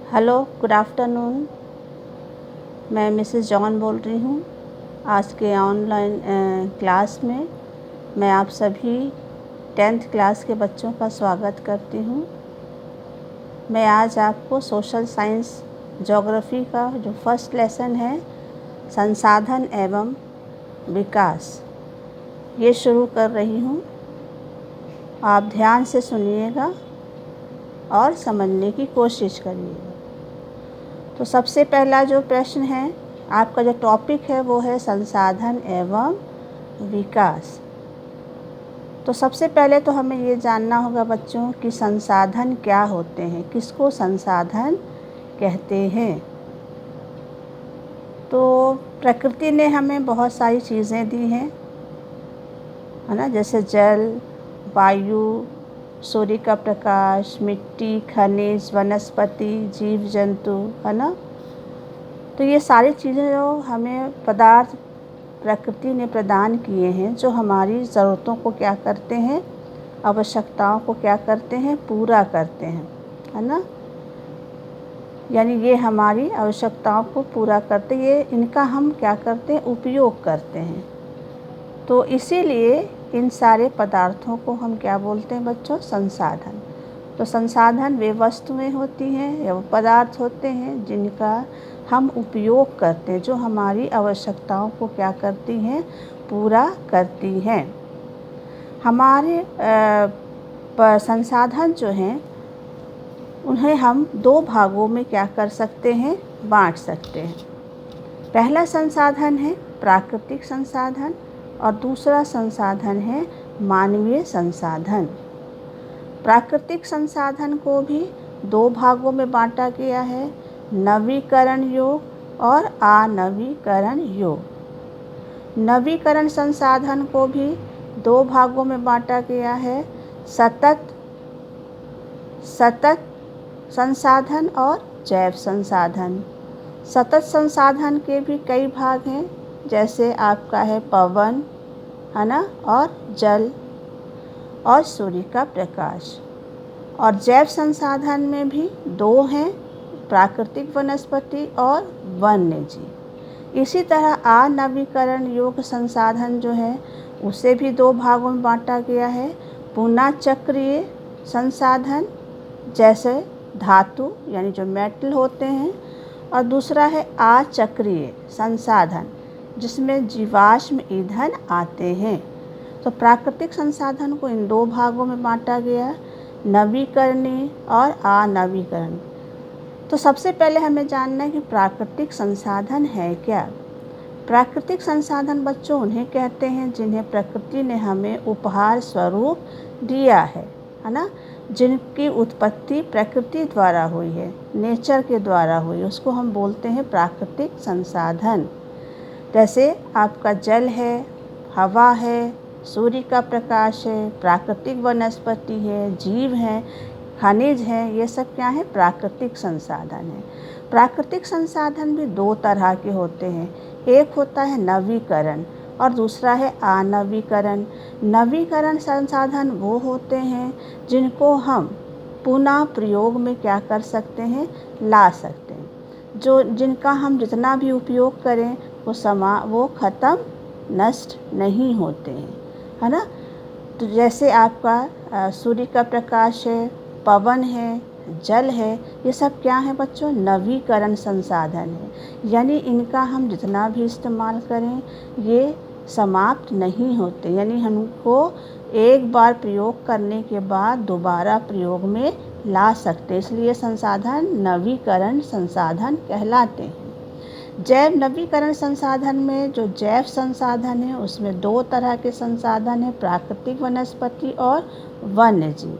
Hello, good afternoon. मैं Mrs John बोल रही हूँ। आज के ऑनलाइन क्लास में मैं आप सभी 10th क्लास के बच्चों का स्वागत करती हूँ। मैं आज आपको सोशल साइंस ज्योग्राफी का जो फर्स्ट लेसन है, संसाधन एवं विकास, ये शुरू कर रही हूँ। आप ध्यान से सुनिएगा और समझने की कोशिश करिएगा। तो सबसे पहला जो प्रश्न है, आपका जो टॉपिक है वो है संसाधन एवं विकास। तो सबसे पहले तो हमें ये जानना होगा बच्चों कि संसाधन क्या होते हैं, किसको संसाधन कहते हैं। तो प्रकृति ने हमें बहुत सारी चीज़ें दी हैं, है ना, जैसे जल, वायु, सूर्य का प्रकाश, मिट्टी, खनिज, वनस्पति, जीव जंतु, है ना। तो ये सारी चीज़ें जो हमें पदार्थ प्रकृति ने प्रदान किए हैं, जो हमारी ज़रूरतों को क्या करते हैं, आवश्यकताओं को क्या करते हैं, पूरा करते हैं, है ना। यानी ये हमारी आवश्यकताओं को पूरा करते, ये इनका हम क्या करते हैं, उपयोग करते हैं। तो इसीलिए इन सारे पदार्थों को हम क्या बोलते हैं बच्चों, संसाधन। तो संसाधन वे वस्तुएं होती हैं या वो पदार्थ होते हैं जिनका हम उपयोग करते हैं, जो हमारी आवश्यकताओं को क्या करती हैं, पूरा करती हैं। हमारे संसाधन जो हैं उन्हें हम दो भागों में क्या कर सकते हैं, बांट सकते हैं। पहला संसाधन है प्राकृतिक संसाधन और दूसरा संसाधन है मानवीय संसाधन। प्राकृतिक संसाधन को भी दो भागों में बांटा गया है, नवीकरण योग्य और अनवीकरण योग्य। नवीकरण संसाधन को भी दो भागों में बांटा गया है, सतत संसाधन और जैव संसाधन। सतत संसाधन के भी कई भाग हैं, जैसे आपका है पवन, है ना, और जल और सूर्य का प्रकाश। और जैव संसाधन में भी दो हैं, प्राकृतिक वनस्पति और वन्य जीव। इसी तरह अनवीकरण योग्य संसाधन जो है उसे भी दो भागों में बांटा गया है, पुनः चक्रीय संसाधन जैसे धातु यानी जो मेटल होते हैं, और दूसरा है अचक्रीय संसाधन जिसमें जीवाश्म ईंधन आते हैं। तो प्राकृतिक संसाधन को इन दो भागों में बांटा गया, नवीकरणीय और अनवीकरणीय। तो सबसे पहले हमें जानना है कि प्राकृतिक संसाधन है क्या। प्राकृतिक संसाधन बच्चों उन्हें कहते हैं जिन्हें प्रकृति ने हमें उपहार स्वरूप दिया है ना, जिनकी उत्पत्ति प्रकृति द्वारा हुई है, नेचर के द्वारा हुई, उसको हम बोलते हैं प्राकृतिक संसाधन। जैसे आपका जल है, हवा है, सूर्य का प्रकाश है, प्राकृतिक वनस्पति है, जीव हैं, खनिज हैं, ये सब क्या है, प्राकृतिक संसाधन है। प्राकृतिक संसाधन भी दो तरह के होते हैं, एक होता है नवीकरण और दूसरा है अनवीकरण। नवीकरण संसाधन वो होते हैं जिनको हम पुनः प्रयोग में क्या कर सकते हैं, ला सकते हैं, जो जिनका हम जितना भी उपयोग करें वो ख़त्म, नष्ट नहीं होते हैं, है ना। तो जैसे आपका सूर्य का प्रकाश है, पवन है, जल है, ये सब क्या है बच्चों, नवीकरण संसाधन है। यानी इनका हम जितना भी इस्तेमाल करें ये समाप्त नहीं होते, यानी हमको एक बार प्रयोग करने के बाद दोबारा प्रयोग में ला सकते, इसलिए संसाधन नवीकरण संसाधन कहलाते हैं। जैव नवीकरण संसाधन में जो जैव संसाधन है उसमें दो तरह के संसाधन हैं, प्राकृतिक वनस्पति और वन्य जीव।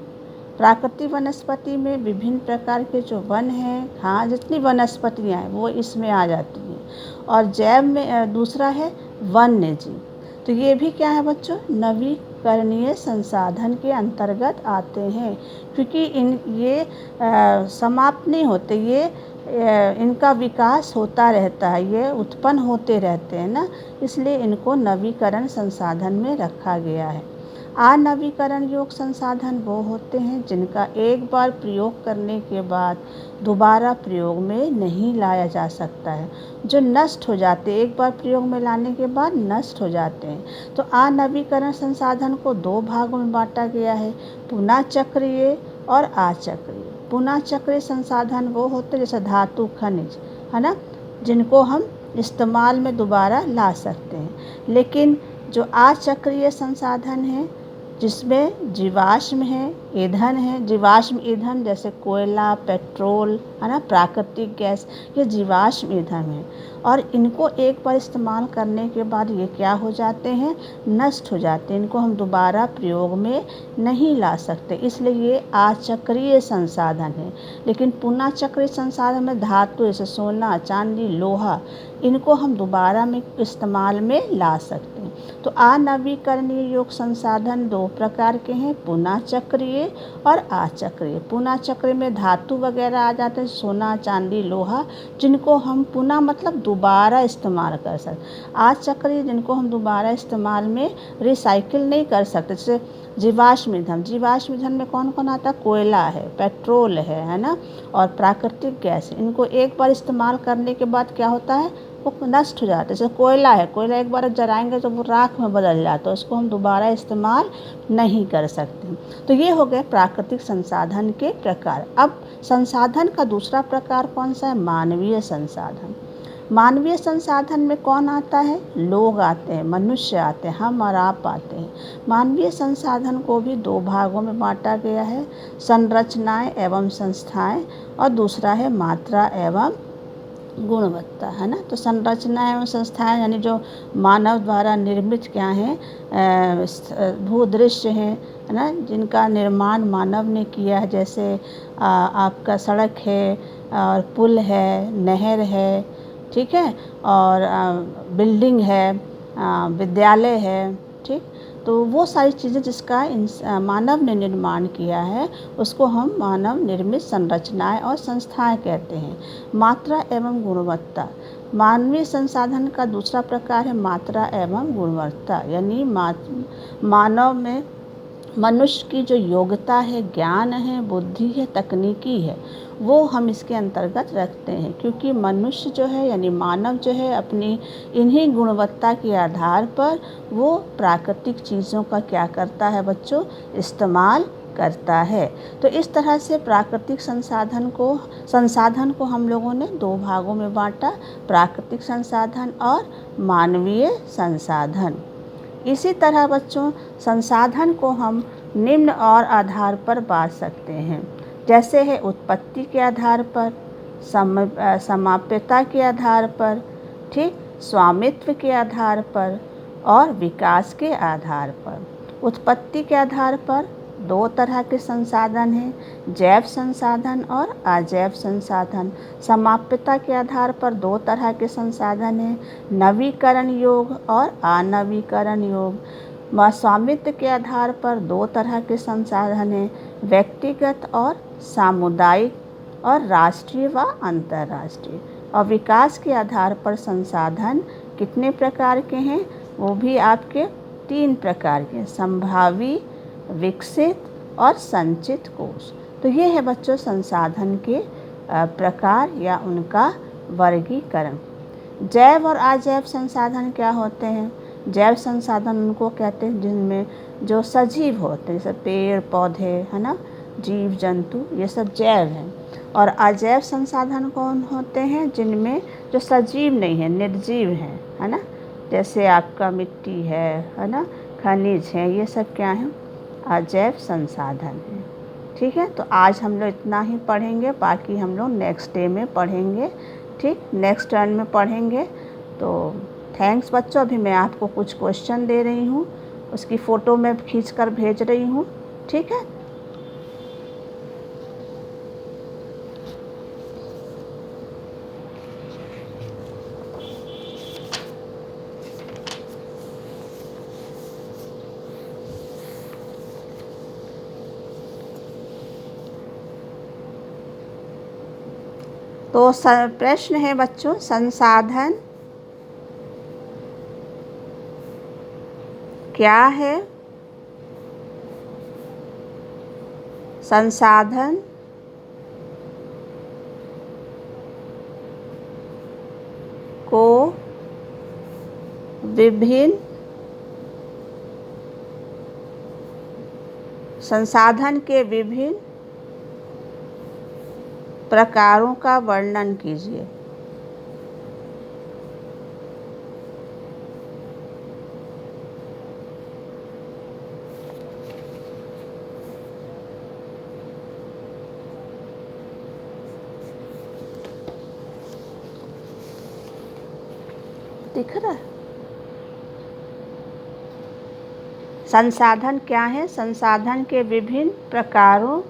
प्राकृतिक वनस्पति में विभिन्न प्रकार के जो वन हैं, हाँ, जितनी वनस्पतियाँ हैं वो इसमें आ जाती हैं, और जैव में दूसरा है वन्य जीव। तो ये भी क्या है बच्चों, नवीकरणीय संसाधन के अंतर्गत आते हैं, क्योंकि ये समाप्त नहीं होते, ये इनका विकास होता रहता है, ये उत्पन्न होते रहते हैं ना, इसलिए इनको नवीकरण संसाधन में रखा गया है। अनवीकरण योग्य संसाधन वो होते हैं जिनका एक बार प्रयोग करने के बाद दोबारा प्रयोग में नहीं लाया जा सकता है, जो नष्ट हो जाते हैं, एक बार प्रयोग में लाने के बाद नष्ट हो जाते हैं। तो अनवीकरण संसाधन को दो भागों में बांटा गया है, पुनः चक्रीय और अचक्रीय। पुनः चक्रीय संसाधन वो होते हैं जैसे धातु, खनिज, है ना, जिनको हम इस्तेमाल में दोबारा ला सकते हैं। लेकिन जो अचक्रीय संसाधन है जिसमें जीवाश्म है, ईंधन है, जीवाश्म ईंधन जैसे कोयला, पेट्रोल, है ना, प्राकृतिक गैस, ये जीवाश्म ईंधन है और इनको एक बार इस्तेमाल करने के बाद ये क्या हो जाते हैं, नष्ट हो जाते हैं। इनको हम दोबारा प्रयोग में नहीं ला सकते, इसलिए ये अचक्रीय संसाधन है। लेकिन पुनः चक्रीय संसाधन में धातु जैसे सोना, चांदी, लोहा, इनको हम दोबारा में इस्तेमाल में ला सकते हैं। तो अनवीकरणीय योग्य संसाधन दो प्रकार के हैं, पुनः चक्रीय और अचक्रीय। पुनः चक्रीय में धातु वगैरह आ जाते हैं, सोना, चांदी, लोहा, जिनको हम पुनः मतलब दोबारा इस्तेमाल कर सकते। अचक्रीय जिनको हम दोबारा इस्तेमाल में रिसाइकिल नहीं कर सकते, जैसे जीवाश्म ईंधन। जीवाश्म ईंधन में कौन कौन आता है, कोयला है, पेट्रोल है ना, और प्राकृतिक गैस। इनको एक बार इस्तेमाल करने के बाद क्या होता है, वो नष्ट हो जाता है। जैसे कोयला है, कोयला एक बार जलाएंगे तो वो राख में बदल जाता है, उसको हम दोबारा इस्तेमाल नहीं कर सकते। तो ये हो गए प्राकृतिक संसाधन के प्रकार। अब संसाधन का दूसरा प्रकार कौन सा है, मानवीय संसाधन। मानवीय संसाधन में कौन आता है, लोग आते हैं, मनुष्य आते हैं, हम और आप आते हैं। मानवीय संसाधन को भी दो भागों में बांटा गया है, संरचनाएं एवं संस्थाएं, और दूसरा है मात्रा एवं गुणवत्ता, है ना। तो संरचना एवं संस्थाएं यानी जो मानव द्वारा निर्मित क्या हैं, भूदृश्य हैं, है ना, जिनका निर्माण मानव ने किया है, जैसे आपका सड़क है और पुल है, नहर है, ठीक है, और बिल्डिंग है, विद्यालय है, ठीक। तो वो सारी चीज़ें जिसका मानव ने निर्माण किया है उसको हम मानव निर्मित संरचनाएं और संस्थाएं कहते हैं। मात्रा एवं गुणवत्ता, मानवीय संसाधन का दूसरा प्रकार है मात्रा एवं गुणवत्ता, यानी मानव में मनुष्य की जो योग्यता है, ज्ञान है, बुद्धि है, तकनीकी है, वो हम इसके अंतर्गत रखते हैं। क्योंकि मनुष्य जो है यानी मानव जो है अपनी इन्हीं गुणवत्ता के आधार पर वो प्राकृतिक चीज़ों का क्या करता है बच्चों, इस्तेमाल करता है। तो इस तरह से प्राकृतिक संसाधन को हम लोगों ने दो भागों में बांटा, प्राकृतिक संसाधन और मानवीय संसाधन। इसी तरह बच्चों संसाधन को हम निम्न और आधार पर बांट सकते हैं, जैसे है उत्पत्ति के आधार पर, समाप्यता के आधार पर, ठीक, स्वामित्व के आधार पर और विकास के आधार पर। उत्पत्ति के आधार पर दो तरह के संसाधन हैं, जैव संसाधन और अजैव संसाधन। समाप्यता के आधार पर दो तरह के संसाधन हैं, नवीकरण योग्य और अनवीकरण योग्य। स्वामित्व के आधार पर दो तरह के संसाधन हैं, व्यक्तिगत और सामुदायिक और राष्ट्रीय व अंतर्राष्ट्रीय। और विकास के आधार पर संसाधन कितने प्रकार के हैं, वो भी आपके तीन प्रकार के, संभावी, विकसित और संचित कोश। तो ये है बच्चों संसाधन के प्रकार या उनका वर्गीकरण। जैव और अजैव संसाधन क्या होते हैं, जैव संसाधन उनको कहते हैं जिनमें जो सजीव होते हैं, जैसे पेड़ पौधे, है ना, जीव जंतु, ये सब जैव हैं। और अजैव संसाधन कौन होते हैं, जिनमें जो सजीव नहीं है, निर्जीव हैं, है ना, जैसे आपका मिट्टी है ना, खनिज है, ये सब क्या हैं, अजैव संसाधन हैं। ठीक है, तो आज हम लोग इतना ही पढ़ेंगे, बाकी हम लोग नेक्स्ट डे में पढ़ेंगे, ठीक, नेक्स्ट टर्न में पढ़ेंगे। तो थैंक्स बच्चों। अभी मैं आपको कुछ क्वेश्चन दे रही हूँ, उसकी फ़ोटो मैं खींच कर भेज रही हूँ, ठीक है। तो प्रश्न है बच्चों, संसाधन क्या है संसाधन को विभिन्न संसाधन के विभिन्न प्रकारों का वर्णन कीजिए। दिख रहा है? संसाधन क्या है? संसाधन के विभिन्न प्रकारों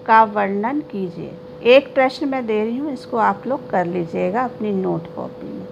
का वर्णन कीजिए। एक प्रश्न मैं दे रही हूँ, इसको आप लोग कर लीजिएगा अपनी नोट कॉपी में।